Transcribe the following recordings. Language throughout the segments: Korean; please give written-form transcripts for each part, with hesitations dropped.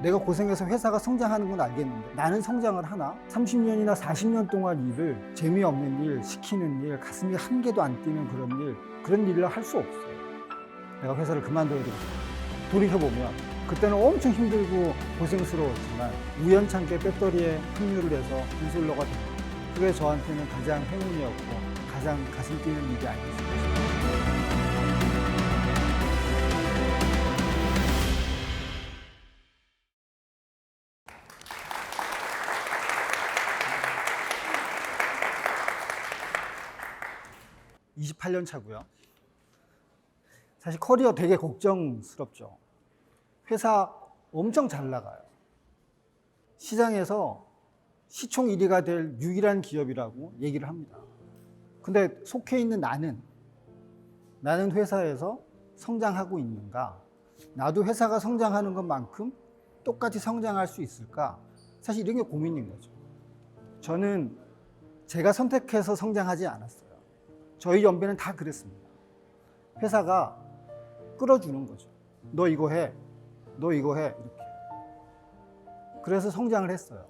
내가 고생해서 회사가 성장하는 건 알겠는데 나는 성장을 하나? 30년이나 40년 동안 일을 재미없는 일, 시키는 일, 가슴이 한 개도 안 뛰는 그런 일을 할 수 없어요. 내가 회사를 그만둬야 되겠다. 돌이켜보면 그때는 엄청 힘들고 고생스러웠지만 우연찮게 배터리에 합류를 해서 인솔러가 됐고 그게 저한테는 가장 행운이었고 가장 가슴 뛰는 일이 아니었습니다. (28년) 차고요. 사실 커리어 되게 걱정스럽죠. 회사 엄청 잘 나가요. 시장에서 시총 1위가 될 유일한 기업이라고 얘기를 합니다. 근데 속해 있는 나는 회사에서 성장하고 있는가? 나도 회사가 성장하는 것만큼 똑같이 성장할 수 있을까? 사실 이런 게 고민인 거죠. 저는 제가 선택해서 성장하지 않았어요. 저희 연배는 다 그랬습니다. 회사가 끌어주는 거죠. 너 이거 해. 너 이거 해. 이렇게. 그래서 성장을 했어요.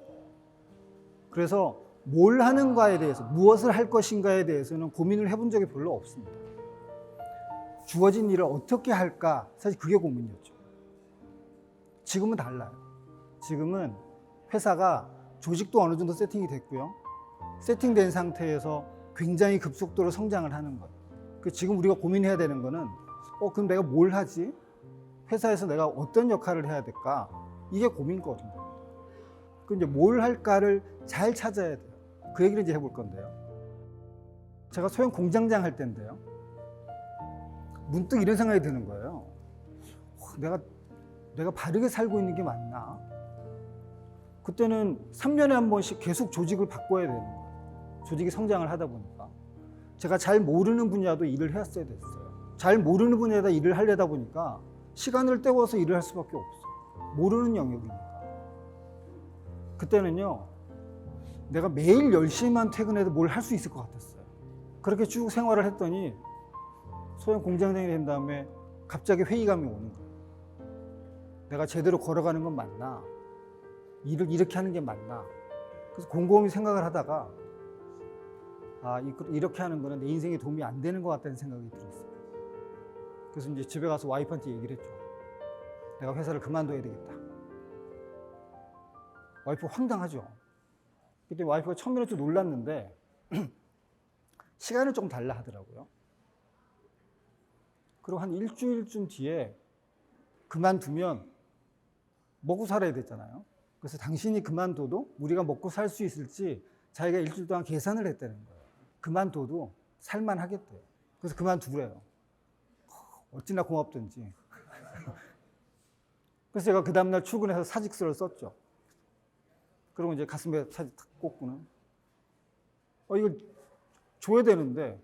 그래서 뭘 하는가에 대해서, 무엇을 할 것인가에 대해서는 고민을 해본 적이 별로 없습니다. 주어진 일을 어떻게 할까? 사실 그게 고민이었죠. 지금은 달라요. 지금은 회사가 조직도 어느 정도 세팅이 됐고요. 세팅된 상태에서 굉장히 급속도로 성장을 하는 거예요. 지금 우리가 고민해야 되는 거는 그럼 내가 뭘 하지? 회사에서 내가 어떤 역할을 해야 될까? 이게 고민거든요. 그럼 이제 뭘 할까를 잘 찾아야 돼요. 그 얘기를 이제 해볼 건데요. 제가 소형 공장장 할 때인데요. 문득 이런 생각이 드는 거예요. 내가 바르게 살고 있는 게 맞나? 그때는 3년에 한 번씩 계속 조직을 바꿔야 되는 거예요. 조직이 성장을 하다 보니까. 제가 잘 모르는 분야도 일을 했어야 됐어요. 잘 모르는 분야에다 일을 하려다 보니까 시간을 때워서 일을 할 수밖에 없어요. 모르는 영역이니까. 그때는요, 내가 매일 10시만 퇴근해도 뭘 할 수 있을 것 같았어요. 그렇게 쭉 생활을 했더니 소형 공장장이 된 다음에 갑자기 회의감이 오는 거예요. 내가 제대로 걸어가는 건 맞나? 일을 이렇게 하는 게 맞나? 그래서 곰곰이 생각을 하다가 이렇게 하는 거는 내 인생에 도움이 안 되는 것 같다는 생각이 들었어요. 그래서 이제 집에 가서 와이프한테 얘기를 했죠. 내가 회사를 그만둬야 되겠다. 와이프 황당하죠. 그때 와이프가 처음에는 좀 놀랐는데 시간을 조금 달라 하더라고요. 그리고 한 일주일쯤 뒤에 그만두면 먹고 살아야 되잖아요. 그래서 당신이 그만둬도 우리가 먹고 살 수 있을지 자기가 일주일 동안 계산을 했다는 거예요. 그만둬도 살만하겠대요. 그래서 그만두래요. 어찌나 고맙던지. 그래서 제가 그 다음날 출근해서 사직서를 썼죠. 그리고 이제 가슴에 사직 탁 꽂고는 이거 줘야 되는데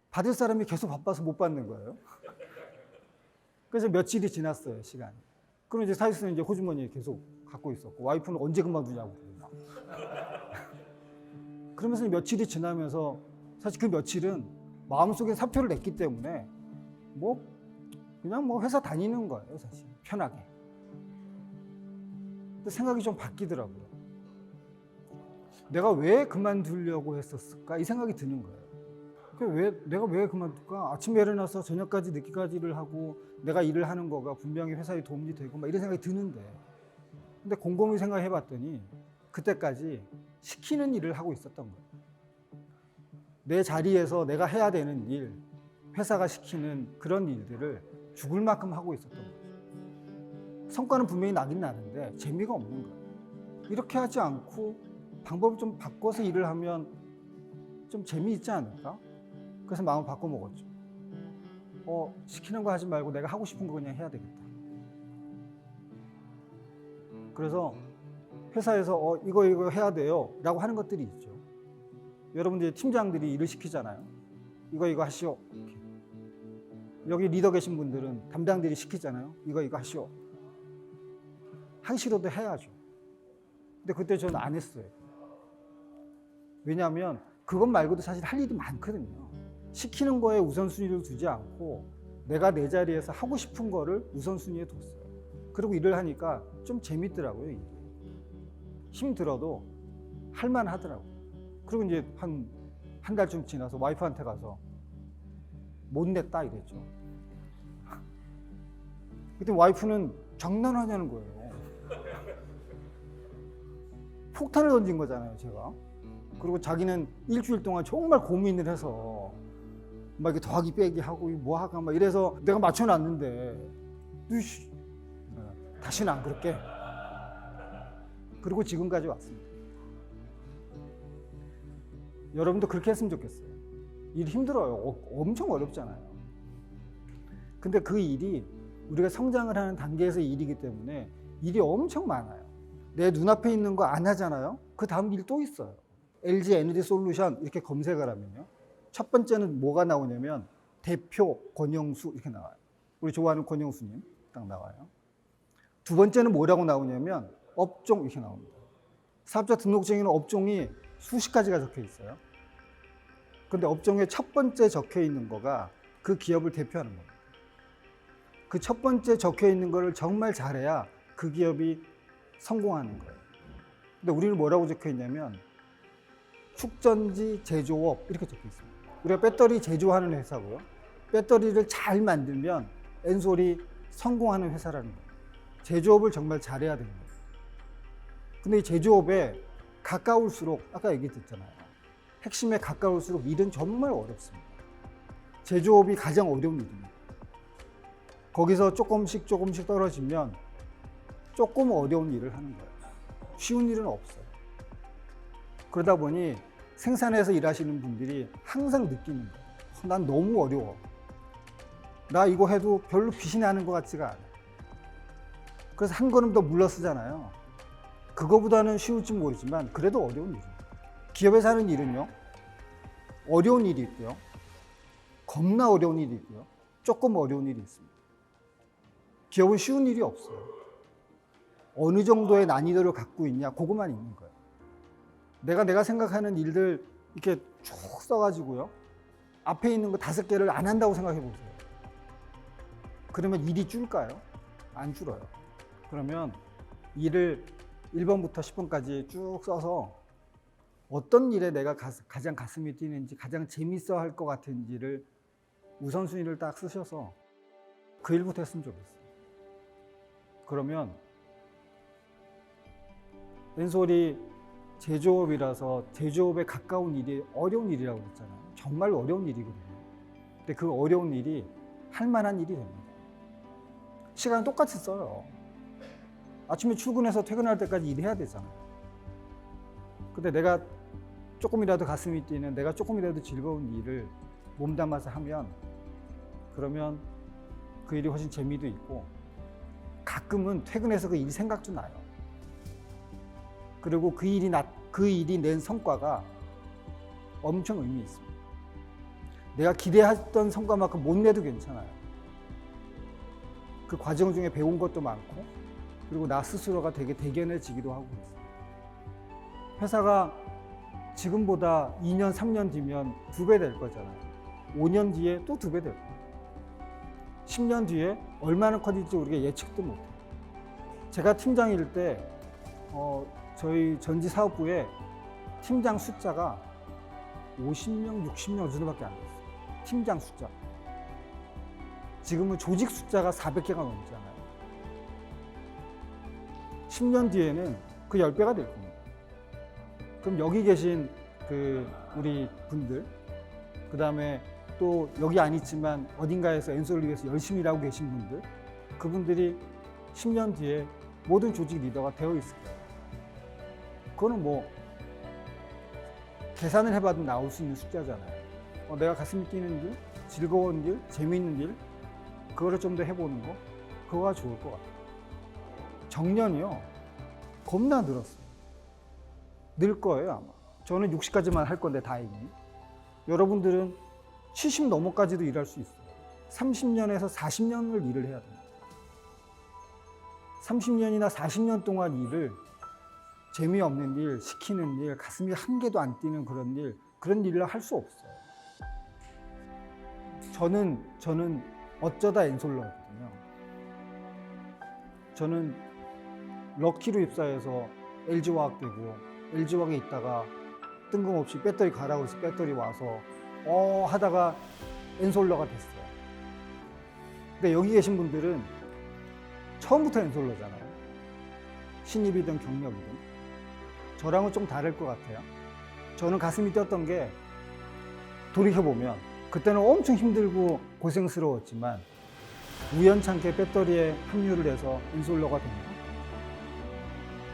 받을 사람이 계속 바빠서 못 받는 거예요. 그래서 며칠이 지났어요, 시간이. 그럼 이제 사직서는 이제 호주머니에 계속 갖고 있었고 와이프는 언제 그만두냐고 그래요. 그러면서 며칠이 지나면서 사실 그 며칠은 마음속에 사표를 냈기 때문에 그냥 회사 다니는 거예요, 사실. 편하게. 근데 생각이 좀 바뀌더라고요. 내가 왜 그만두려고 했었을까? 이 생각이 드는 거예요. 내가 왜 그만둘까? 아침에 일어나서 저녁까지 늦게까지 일을 하고 내가 일을 하는 거가 분명히 회사에 도움이 되고 이런 생각이 드는데 근데 곰곰이 생각해 봤더니 그때까지 시키는 일을 하고 있었던 거예요. 내 자리에서 내가 해야 되는 일, 회사가 시키는 그런 일들을 죽을 만큼 하고 있었던 거예요. 성과는 분명히 나긴 나는데 재미가 없는 거예요. 이렇게 하지 않고 방법을 좀 바꿔서 일을 하면 좀 재미있지 않을까? 그래서 마음을 바꿔 먹었죠. 시키는 거 하지 말고 내가 하고 싶은 거 그냥 해야 되겠다. 그래서 회사에서 이거 해야 돼요 라고 하는 것들이 있죠. 여러분들 팀장들이 일을 시키잖아요. 이거 하시오. 이렇게. 여기 리더 계신 분들은 담당들이 시키잖아요. 이거 하시오. 하기 싫어도 해야죠. 근데 그때 저는 안 했어요. 왜냐하면 그것 말고도 사실 할 일이 많거든요. 시키는 거에 우선순위를 두지 않고 내가 내 자리에서 하고 싶은 거를 우선순위에 뒀어요. 그리고 일을 하니까 좀 재밌더라고요. 일이. 힘들어도 할만 하더라고요. 그리고 이제 한 달쯤 지나서 와이프한테 가서 못 냈다 이랬죠. 그때 와이프는 장난하냐는 거예요. 폭탄을 던진 거잖아요, 제가. 그리고 자기는 일주일 동안 정말 고민을 해서 막 이렇게 더하기 빼기 하고 뭐 할까 막 이래서 내가 맞춰놨는데 다시는 안 그럴게. 그리고 지금까지 왔습니다. 여러분도 그렇게 했으면 좋겠어요. 일 힘들어요. 엄청 어렵잖아요. 근데 그 일이 우리가 성장을 하는 단계에서 일이기 때문에 일이 엄청 많아요. 내 눈앞에 있는 거 안 하잖아요. 그 다음 일 또 있어요. LG 에너지 솔루션 이렇게 검색을 하면요. 첫 번째는 뭐가 나오냐면 대표 권영수 이렇게 나와요. 우리 좋아하는 권영수님 딱 나와요. 두 번째는 뭐라고 나오냐면 업종 이렇게 나옵니다. 사업자 등록증에는 업종이 수십 가지가 적혀 있어요. 근데 업종에 첫 번째 적혀 있는 거가 그 기업을 대표하는 겁니다. 그 첫 번째 적혀 있는 거를 정말 잘해야 그 기업이 성공하는 거예요. 근데 우리는 뭐라고 적혀 있냐면 축전지 제조업 이렇게 적혀 있습니다. 우리가 배터리 제조하는 회사고요. 배터리를 잘 만들면 엔솔이 성공하는 회사라는 거예요. 제조업을 정말 잘해야 됩니다. 근데 이 제조업에 가까울수록 아까 얘기했잖아요. 핵심에 가까울수록 일은 정말 어렵습니다. 제조업이 가장 어려운 일입니다. 거기서 조금씩 떨어지면 조금 어려운 일을 하는 거예요. 쉬운 일은 없어요. 그러다 보니 생산에서 일하시는 분들이 항상 느끼는 거예요. 난 너무 어려워. 나 이거 해도 별로 빛이 나는 것 같지가 않아. 그래서 한 걸음 더 물러서잖아요. 그거보다는 쉬울지 모르지만 그래도 어려운 일이에요. 기업에서 하는 일은요. 어려운 일이 있고요. 겁나 어려운 일이 있고요. 조금 어려운 일이 있습니다. 기업은 쉬운 일이 없어요. 어느 정도의 난이도를 갖고 있냐, 그것만 있는 거예요. 내가 생각하는 일들 이렇게 쭉 써가지고요. 앞에 있는 거 5개를 안 한다고 생각해 보세요. 그러면 일이 줄까요? 안 줄어요. 그러면 일을 1번부터 10번까지 쭉 써서 어떤 일에 내가 가장 가슴이 뛰는지, 가장 재밌어 할 것 같은지를 우선순위를 딱 쓰셔서 그 일부터 했으면 좋겠어요. 그러면 엔솔이 제조업이라서 제조업에 가까운 일이 어려운 일이라고 그랬잖아요. 정말 어려운 일이거든요. 근데 그 어려운 일이 할 만한 일이 됩니다. 시간은 똑같이 써요. 아침에 출근해서 퇴근할 때까지 일해야 되잖아요. 근데 내가 조금이라도 가슴이 뛰는, 내가 조금이라도 즐거운 일을 몸담아서 하면 그러면 그 일이 훨씬 재미도 있고 가끔은 퇴근해서 그 일 생각도 나요. 그리고 그 일이 낸 성과가 엄청 의미 있습니다. 내가 기대했던 성과만큼 못 내도 괜찮아요. 그 과정 중에 배운 것도 많고 그리고 나 스스로가 되게 대견해지기도 하고 그랬어요. 회사가 지금보다 2년, 3년 뒤면 2배 될 거잖아요. 5년 뒤에 또 2배 될 거예요. 10년 뒤에 얼마나 커질지 우리가 예측도 못해요. 제가 팀장일 때 저희 전지 사업부에 팀장 숫자가 50명, 60명 정도밖에 안 됐어요. 팀장 숫자. 지금은 조직 숫자가 400개가 넘잖아요. 10년 뒤에는 그 10배가 될 겁니다. 그럼 여기 계신 우리 분들, 그 다음에 또 여기 안 있지만 어딘가에서 엔솔을 위해서 열심히 일하고 계신 분들, 그분들이 10년 뒤에 모든 조직 리더가 되어 있을 거예요. 그거는 뭐 계산을 해봐도 나올 수 있는 숫자잖아요. 내가 가슴이 뛰는 일, 즐거운 일, 재미있는 일, 그거를 좀 더 해보는 거, 그거가 좋을 것 같아요. 정년이요, 겁나 늘었어요. 늘 거예요, 아마. 저는 60까지만 할 건데 다행히. 여러분들은 70 넘어까지도 일할 수 있어요. 30년에서 40년을 일을 해야 됩니다. 30년이나 40년 동안 일을 재미없는 일, 시키는 일, 가슴이 한 개도 안 뛰는 그런 일을 할 수 없어요. 저는 어쩌다 엔솔러거든요. 저는 럭키로 입사해서 LG화학 되고 LG화학에 있다가 뜬금없이 배터리 가라고 해서 배터리 와서 하다가 엔솔러가 됐어요. 근데 여기 계신 분들은 처음부터 엔솔러잖아요. 신입이든 경력이든. 저랑은 좀 다를 것 같아요. 저는 가슴이 뛰었던 게 돌이켜보면 그때는 엄청 힘들고 고생스러웠지만 우연찮게 배터리에 합류를 해서 엔솔러가 된 거.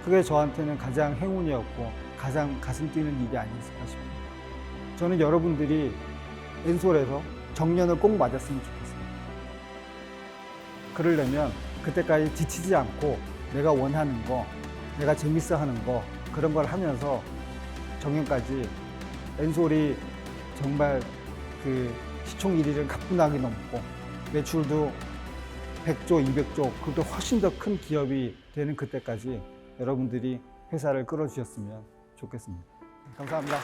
그게 저한테는 가장 행운이었고 가장 가슴 뛰는 일이 아니었을까 싶어요. 저는 여러분들이 엔솔에서 정년을 꼭 맞았으면 좋겠어요. 그러려면 그때까지 지치지 않고 내가 원하는 거, 내가 재밌어 하는 거 그런 걸 하면서 정년까지 엔솔이 정말 그 시총 1위를 가뿐하게 넘고 매출도 100조, 200조, 그것도 훨씬 더 큰 기업이 되는 그때까지 여러분들이 회사를 끌어주셨으면 좋겠습니다. 감사합니다.